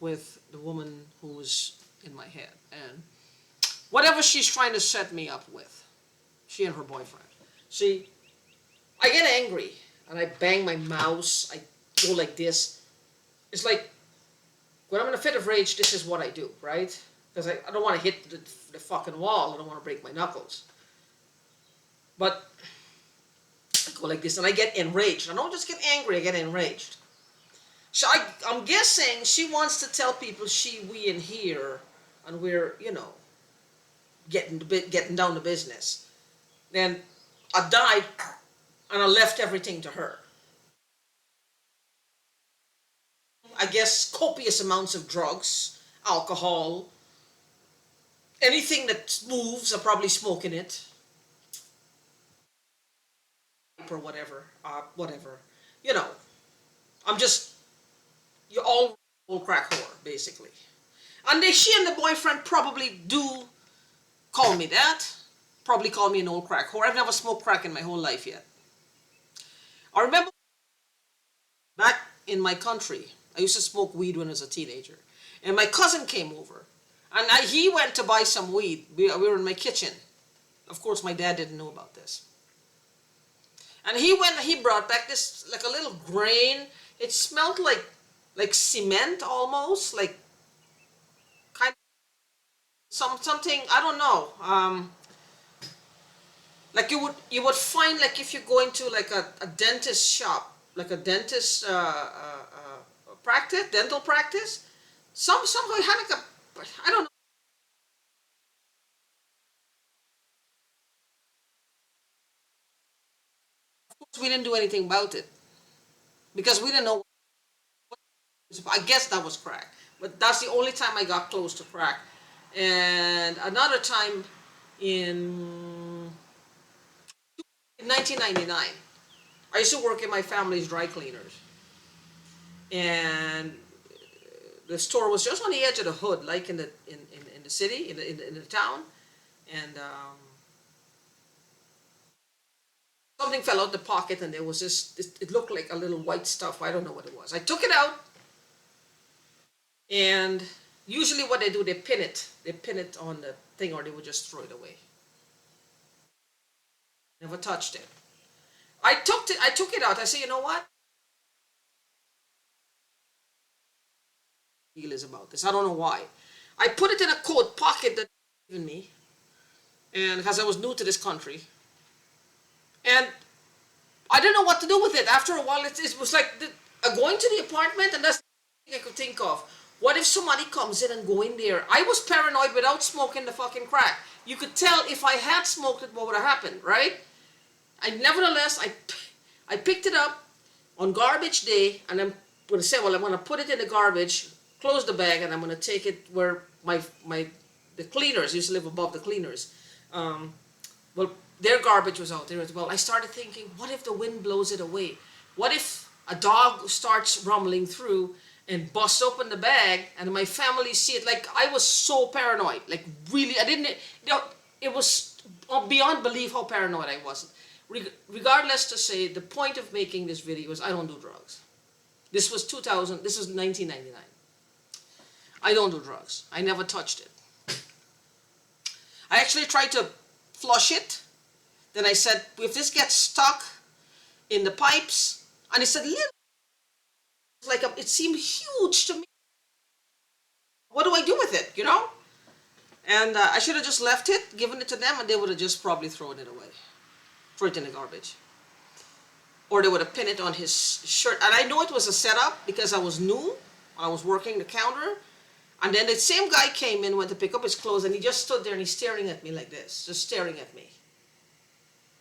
with the woman who was in my head. And whatever she's trying to set me up with, she and her boyfriend. See, I get angry and I bang my mouse. I go like this. It's like when I'm in a fit of rage, this is what I do, right? Because I don't want to hit the fucking wall. I don't want to break my knuckles. But I go like this and I get enraged. I don't just get angry, I get enraged. So I'm guessing she wants to tell people she, we, and here, and we're, you know, getting down to business. Then I died and I left everything to her. I guess copious amounts of drugs, alcohol, anything that moves, I'm probably smoking it, or whatever, whatever. You know, I'm just, you're all old crack whore, basically. And she and the boyfriend probably do call me that. Probably call me an old crack whore. I've never smoked crack in my whole life yet. I remember back in my country, I used to smoke weed when I was a teenager. And my cousin came over. And he went to buy some weed. We were in my kitchen. Of course, my dad didn't know about this. And he brought back this, like a little grain. It smelled like cement almost, like kind of something, I don't know. Like you would find, like if you go into like a dentist shop, like a dentist dental practice, somehow it had like I don't know. Of course, we didn't do anything about it because we didn't know. I guess that was crack, but that's the only time I got close to crack. And another time in 1999, I used to work in my family's dry cleaners, and the store was just on the edge of the hood, like in the city, in the town, and something fell out the pocket, and there was this. It looked like a little white stuff. I don't know what it was. I took it out, and usually what they do, they pin it. They pin it on the thing, or they would just throw it away. Never touched it. I took it out. I said, you know what? Deal is about this. I don't know why. I put it in a coat pocket that they given me, and because I was new to this country, and I didn't know what to do with it. After a while, it was like going to the apartment, and that's the thing I could think of. What if somebody comes in and go in there? I was paranoid without smoking the fucking crack. You could tell if I had smoked it, what would have happened, right? Nevertheless, I picked it up on garbage day, and I'm going to say, well, I'm going to put it in the garbage, close the bag, and I'm going to take it where the cleaners used to live above the cleaners. Well, their garbage was out there as well. I started thinking, what if the wind blows it away? What if a dog starts rumbling through and busts open the bag, and my family see it? Like, I was so paranoid. Like, really, I didn't, it was beyond belief how paranoid I was. Regardless to say, the point of making this video is I don't do drugs. This was 1999. I don't do drugs. I never touched it. I actually tried to flush it. Then I said, if this gets stuck in the pipes, and it's a little, like it seemed huge to me. What do I do with it, you know? And I should have just left it, given it to them, and they would have just probably thrown it away. Throw it in the garbage. Or they would have pinned it on his shirt. And I know it was a setup because I was new. I was working the counter. And then the same guy came in, went to pick up his clothes, and he just stood there and he's staring at me like this. Just staring at me.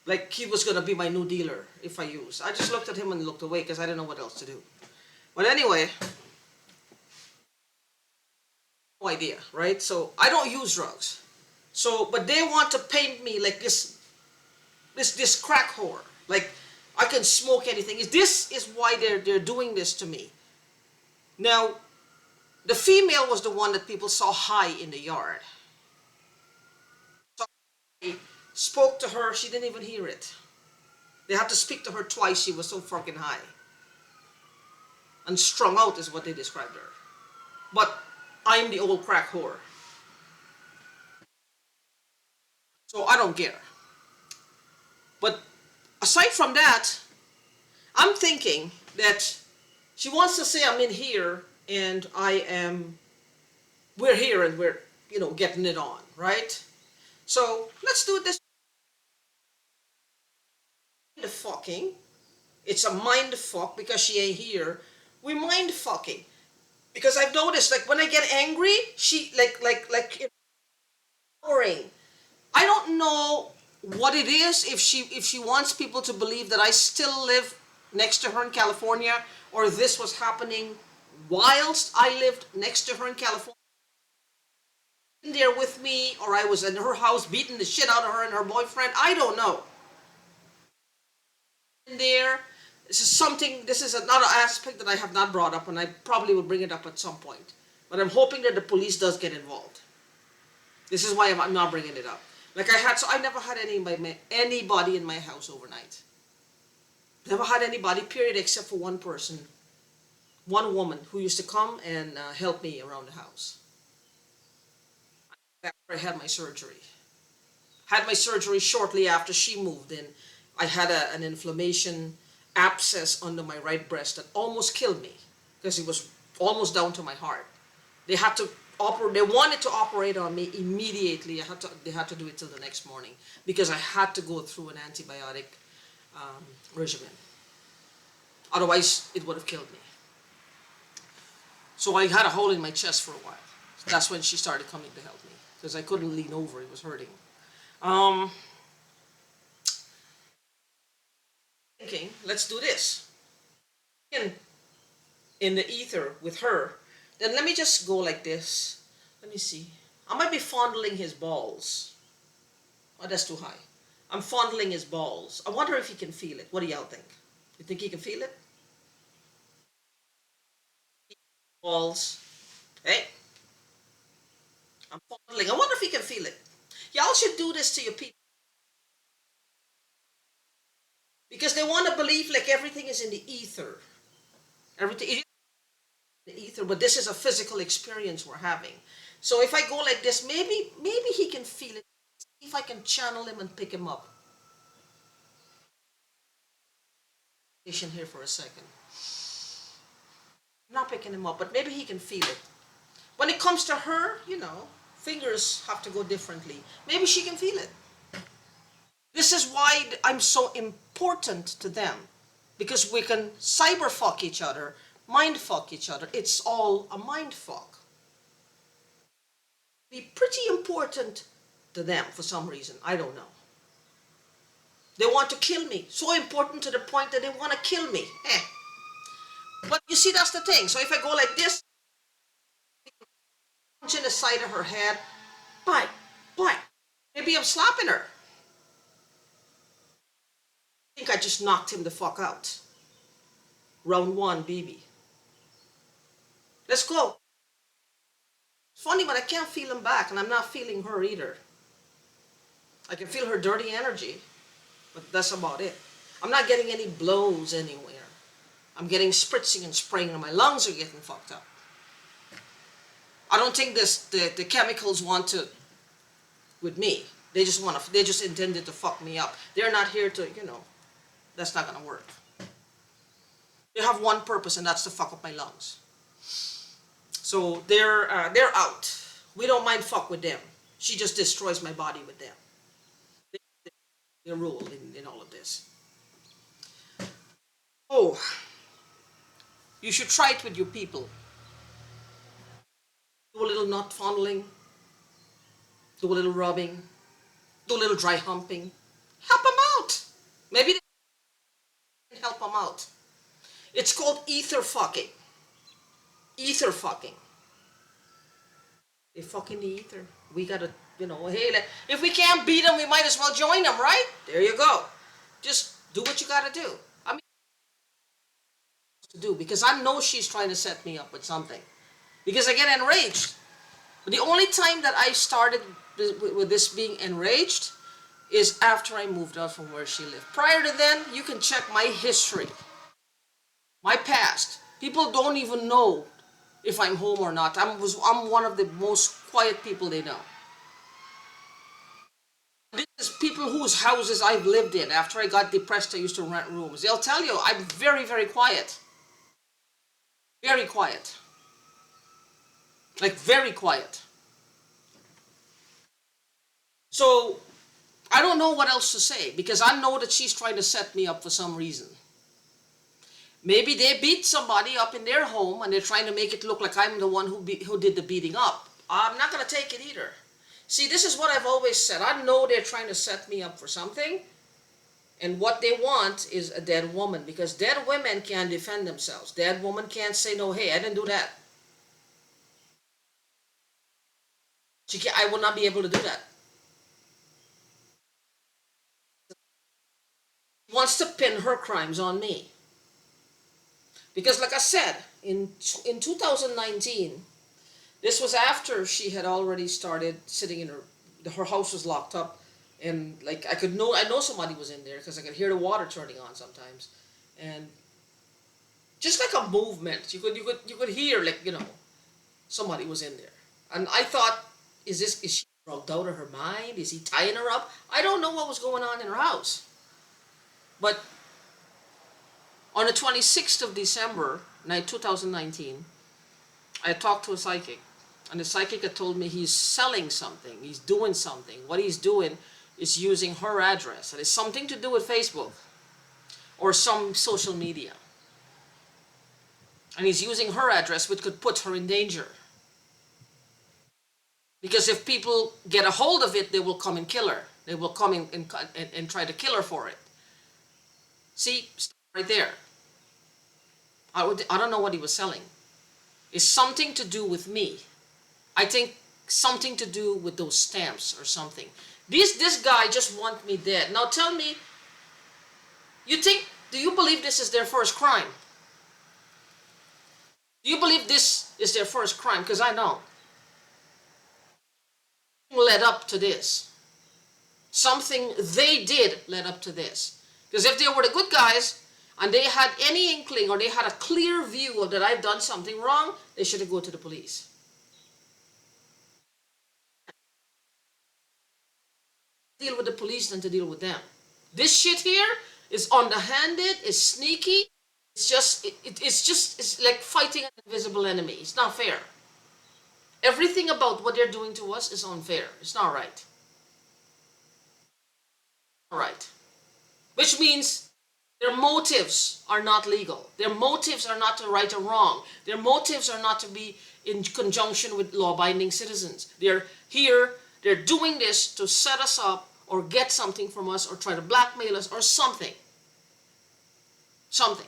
Like he was going to be my new dealer if I used. I just looked at him and looked away because I didn't know what else to do. But anyway, no idea, right? So I don't use drugs. So, but they want to paint me like this crack whore. Like I can smoke anything. This is why they're doing this to me. Now, the female was the one that people saw high in the yard. So I spoke to her, she didn't even hear it. They had to speak to her twice, she was so fucking high. And strung out is what they described her. but I'm the old crack whore. So I don't care. But aside from that, I'm thinking that she wants to say I'm in here and we're here and we're, getting it on, right? So let's do this. The fucking. It's a mind fuck because she ain't here. We mind fucking. Because I've noticed, like, when I get angry, she, boring. I don't know what it is, if she wants people to believe that I still live next to her in California, or this was happening whilst I lived next to her in California, there with me, or I was in her house beating the shit out of her and her boyfriend. I don't know. In there, this is another aspect that I have not brought up, and I probably will bring it up at some point. But I'm hoping that the police does get involved. This is why I'm not bringing it up. I never had anybody in my house overnight. Never had anybody, period, except for one person, one woman who used to come and help me around the house. After I had my surgery. Had my surgery shortly after she moved in. I had an inflammation abscess under my right breast that almost killed me because it was almost down to my heart. They wanted to operate on me immediately. They had to do it till the next morning because I had to go through an antibiotic regimen. Otherwise, it would have killed me. So I had a hole in my chest for a while. So that's when she started coming to help me because I couldn't lean over. It was hurting. Thinking, let's do this. In the ether with her. Then let me just go like this. Let me see. I might be fondling his balls. Oh, that's too high. I'm fondling his balls. I wonder if he can feel it. What do y'all think? You think he can feel it? Balls. Hey. I'm fondling. I wonder if he can feel it. Y'all should do this to your people. Because they want to believe like everything is in the ether. Everything is in the ether, but this is a physical experience we're having. So if I go like this, maybe he can feel it. See if I can channel him and pick him up. Here for a second. I'm not picking him up, but maybe he can feel it. When it comes to her, fingers have to go differently. Maybe she can feel it. This is why I'm so important to them. Because we can cyber fuck each other, mind fuck each other. It's all a mind fuck. Be pretty important to them for some reason. I don't know. They want to kill me. So important to the point that they want to kill me. But you see, that's the thing. So if I go like this, punch in the side of her head, bite. Maybe I'm slapping her. I think I just knocked him the fuck out. Round 1, baby. Let's go. It's funny, but I can't feel him back, and I'm not feeling her either. I can feel her dirty energy, but that's about it. I'm not getting any blows anywhere. I'm getting spritzing and spraying, and my lungs are getting fucked up. I don't think the chemicals want to with me. They just intended to fuck me up. They're not here to, that's not gonna work. They have one purpose, and that's to fuck up my lungs. So they're out. We don't mind fuck with them. She just destroys my body with them. They rule in all of this. Oh, you should try it with your people. Do a little knot fondling. Do a little rubbing. Do a little dry humping. Help them out. Maybe they can help them out. It's called ether fucking. Ether fucking. They fuck in the ether. We gotta, hey, if we can't beat them, we might as well join them, right? There you go. Just do what you gotta do. I mean, to do, because I know she's trying to set me up with something. Because I get enraged. But the only time that I started with this being enraged is after I moved out from where she lived. Prior to then, you can check my history, my past. People don't even know if I'm home or not. I'm one of the most quiet people they know. This is people whose houses I've lived in. After I got depressed, I used to rent rooms. They'll tell you I'm very, very quiet. Very quiet. Like very quiet. So I don't know what else to say because I know that she's trying to set me up for some reason. Maybe they beat somebody up in their home and they're trying to make it look like I'm the one who did the beating up. I'm not going to take it either. See, this is what I've always said. I know they're trying to set me up for something, and what they want is a dead woman because dead women can't defend themselves. Dead woman can't say, no, hey, I didn't do that. I will not be able to do that. She wants to pin her crimes on me. Because like I said, in 2019, this was after she had already started sitting in her house was locked up, and like I know somebody was in there because I could hear the water turning on sometimes, and just like a movement, you could hear like somebody was in there, and I thought, is she drugged out of her mind? Is he tying her up? I don't know what was going on in her house, but on the 26th of December, 2019, I talked to a psychic. And the psychic had told me he's selling something. He's doing something. What he's doing is using her address. And it's something to do with Facebook or some social media. And he's using her address, which could put her in danger. Because if people get a hold of it, they will come and kill her. They will come in and try to kill her for it. See, right there. I don't know what he was selling. It's something to do with me. I think something to do with those stamps or something. This guy just wants me dead. Now tell me, do you believe this is their first crime? Do you believe this is their first crime? Because I know. Led up to this. Something they did led up to this. Because if they were the good guys and they had any inkling or they had a clear view of that I've done something wrong, they should have gone to the police. Deal with the police than to deal with them. This shit here is underhanded, is sneaky. It's like fighting an invisible enemy. It's not fair. Everything about what they're doing to us is unfair. It's not right. All right. Which means their motives are not legal. Their motives are not to right or wrong. Their motives are not to be in conjunction with law-abiding citizens. They're here, they're doing this to set us up or get something from us or try to blackmail us or something. Something.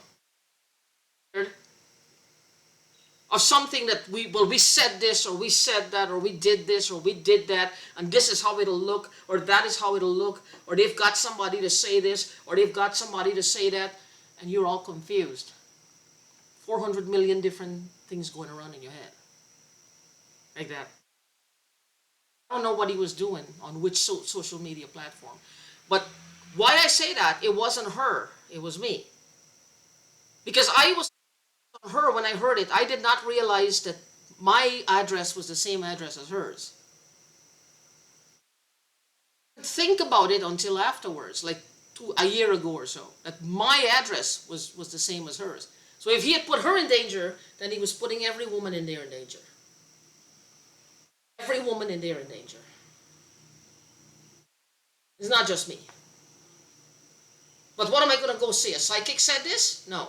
Or something that we said this or we said that or we did this or we did that and this is how it'll look or that is how it'll look or they've got somebody to say this or they've got somebody to say that and you're all confused. 400 million different things going around in your head. Like that. I don't know what he was doing on which social media platform. But why I say that, it wasn't her, it was me. Because I was on her when I heard it, I did not realize that my address was the same address as hers. Think about it until afterwards, like a year ago or so, that my address was the same as hers. So if he had put her in danger, then he was putting every woman in there in danger. Every woman in there in danger. It's not just me. But what am I going to go say? A psychic said this? No.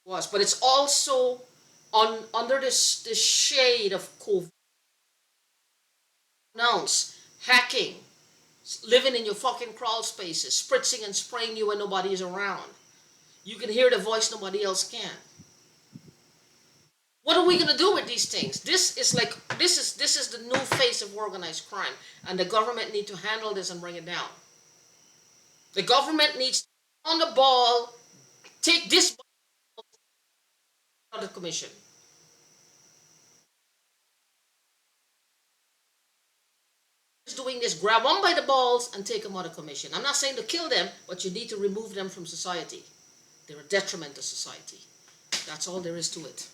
But it's also under this shade of COVID, hacking, living in your fucking crawl spaces, spritzing and spraying you when nobody is around. You can hear the voice nobody else can. What are we gonna do with these things? This is the new face of organized crime, and the government need to handle this and bring it down. The government needs to be on the ball, take this out of the commission. Doing this, grab one by the balls and take them out of commission. I'm not saying to kill them, but you need to remove them from society. They're a detriment to society. That's all there is to it.